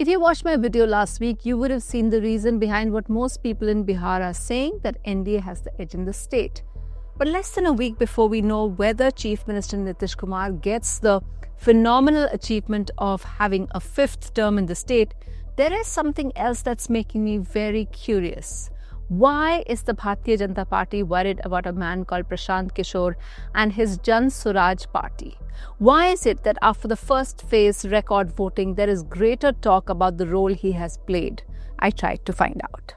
If you watched my video last week, you would have seen the reason behind what most people in Bihar are saying, that NDA has the edge in the state. But less than a week before we know whether Chief Minister Nitish Kumar gets the phenomenal achievement of having a fifth term in the state, there is something else that's making me very curious. Why is the Bharatiya Janata Party worried about a man called Prashant Kishor and his Jan Suraaj party? Why is it that after the first phase record voting, there is greater talk about the role he has played? I tried to find out.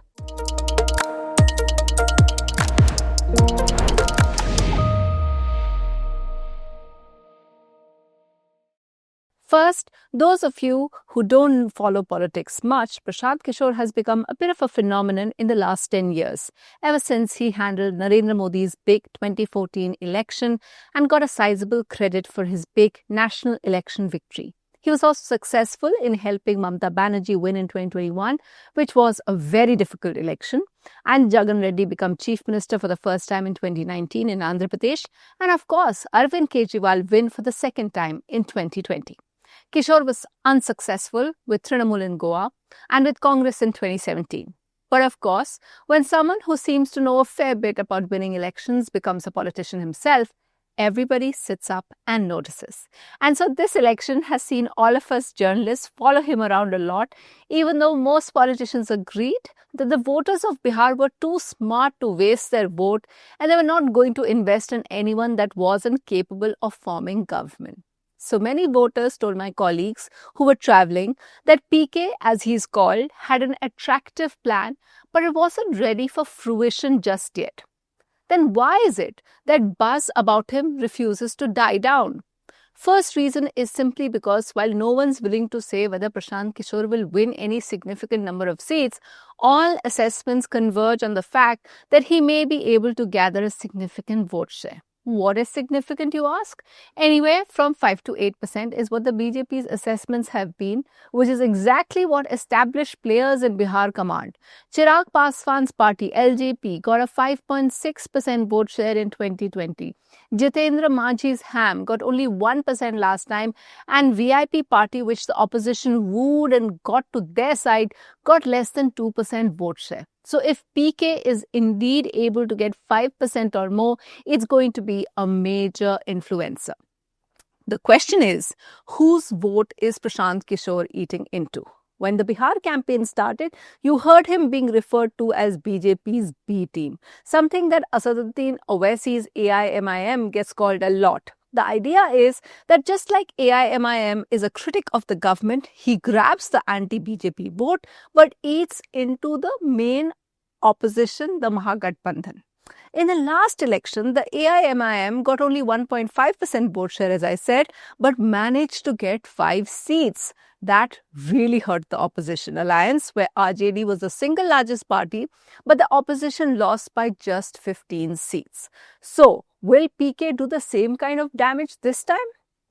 First, those of you who don't follow politics much, Prashant Kishor has become a bit of a phenomenon in the last 10 years, ever since he handled Narendra Modi's big 2014 election and got a sizable credit for his big national election victory. He was also successful in helping Mamata Banerjee win in 2021, which was a very difficult election, and Jagan Reddy become Chief Minister for the first time in 2019 in Andhra Pradesh, and of course, Arvind Kejriwal win for the second time in 2020. Kishor was unsuccessful with Trinamool in Goa and with Congress in 2017. But of course, when someone who seems to know a fair bit about winning elections becomes a politician himself, everybody sits up and notices. And so this election has seen all of us journalists follow him around a lot, even though most politicians agreed that the voters of Bihar were too smart to waste their vote and they were not going to invest in anyone that wasn't capable of forming government. So many voters told my colleagues who were travelling that PK, as he's called, had an attractive plan, but it wasn't ready for fruition just yet. Then why is it that buzz about him refuses to die down? First reason is simply because while no one's willing to say whether Prashant Kishor will win any significant number of seats, all assessments converge on the fact that he may be able to gather a significant vote share. What is significant, you ask? Anywhere from 5 to 8% is what the BJP's assessments have been, which is exactly what established players in Bihar command. Chirag Paswan's party, LJP, got a 5.6% vote share in 2020. Jitendra Manjhi's HAM got only 1% last time, and VIP party, which the opposition wooed and got to their side, got less than 2% vote share. So if PK is indeed able to get 5% or more, it's going to be a major influencer. The question is, whose vote is Prashant Kishor eating into? When the Bihar campaign started, you heard him being referred to as BJP's B team, something that Asaduddin Owaisi's AIMIM gets called a lot. The idea is that just like AIMIM is a critic of the government, he grabs the anti-BJP vote but eats into the main opposition, the Mahagathbandhan. In the last election, the AIMIM got only 1.5% vote share, as I said, but managed to get 5 seats. That really hurt the opposition alliance, where RJD was the single largest party, but the opposition lost by just 15 seats. So, will PK do the same kind of damage this time?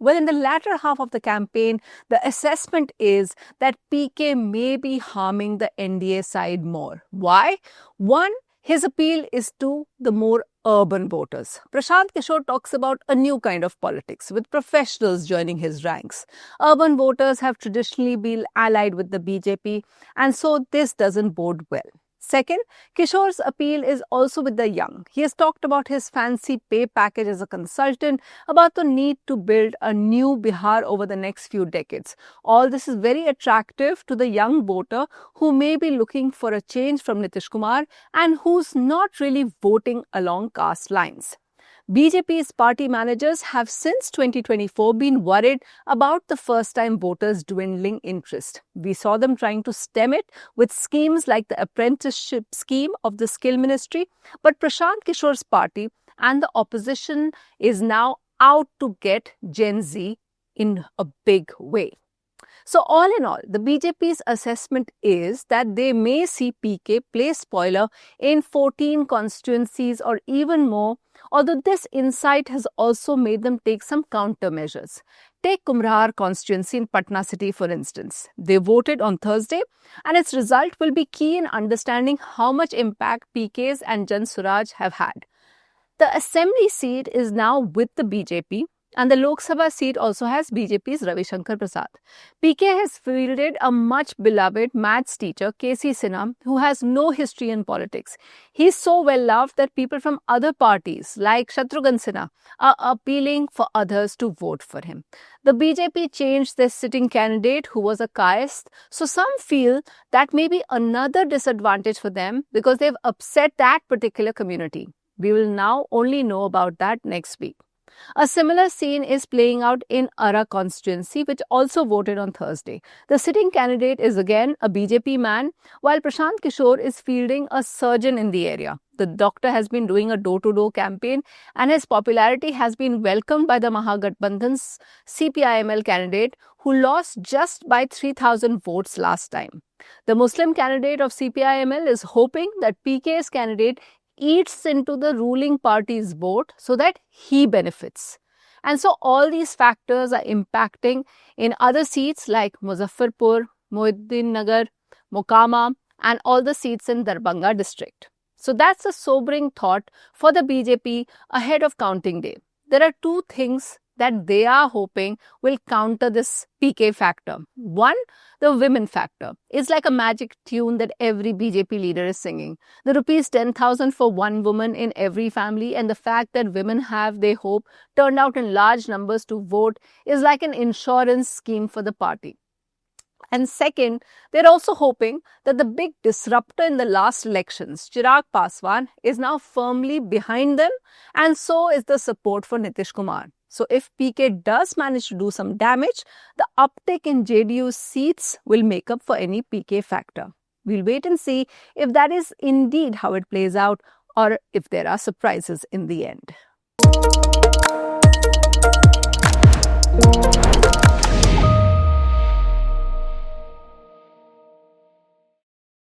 Well, in the latter half of the campaign, the assessment is that PK may be harming the NDA side more. Why? One, his appeal is to the more urban voters. Prashant Kishor talks about a new kind of politics, with professionals joining his ranks. Urban voters have traditionally been allied with the BJP, and so this doesn't bode well. Second, Kishor's appeal is also with the young. He has talked about his fancy pay package as a consultant, about the need to build a new Bihar over the next few decades. All this is very attractive to the young voter who may be looking for a change from Nitish Kumar and who's not really voting along caste lines. BJP's party managers have since 2024 been worried about the first-time voters' dwindling interest. We saw them trying to stem it with schemes like the apprenticeship scheme of the Skill Ministry, but Prashant Kishor's party and the opposition is now out to get Gen Z in a big way. So all in all, the BJP's assessment is that they may see PK play spoiler in 14 constituencies or even more, although this insight has also made them take some countermeasures. Take Kumrahar constituency in Patna city, for instance. They voted on Thursday, and its result will be key in understanding how much impact PK's and Jan Suraaj have had. The assembly seat is now with the BJP, And the Lok Sabha seat also has BJP's Ravi Shankar Prasad. PK has fielded a much beloved maths teacher, KC Sinha, who has no history in politics. He's so well loved that people from other parties like Shatrughan Sinha are appealing for others to vote for him. The BJP changed their sitting candidate, who was a caste, so some feel that may be another disadvantage for them because they've upset that particular community. We will now only know about that next week. A similar scene is playing out in Ara constituency, which also voted on Thursday. The sitting candidate is again a BJP man, while Prashant Kishor is fielding a surgeon in the area. The doctor has been doing a door-to-door campaign and his popularity has been welcomed by the Mahagathbandhan's CPIML candidate, who lost just by 3,000 votes last time. The Muslim candidate of CPIML is hoping that PK's candidate eats into the ruling party's vote so that he benefits. And so all these factors are impacting in other seats like Muzaffarpur, Mohiuddinnagar, Mokama, and all the seats in Darbhanga district. So that's a sobering thought for the BJP ahead of counting day. There are two things that they are hoping will counter this PK factor. One, the women factor. It's like a magic tune that every BJP leader is singing. The rupees 10,000 for one woman in every family and the fact that women have, they hope, turned out in large numbers to vote is like an insurance scheme for the party. And second, they're also hoping that the big disruptor in the last elections, Chirag Paswan, is now firmly behind them, and so is the support for Nitish Kumar. So if PK does manage to do some damage, the uptick in JDU's seats will make up for any PK factor. We'll wait and see if that is indeed how it plays out or if there are surprises in the end.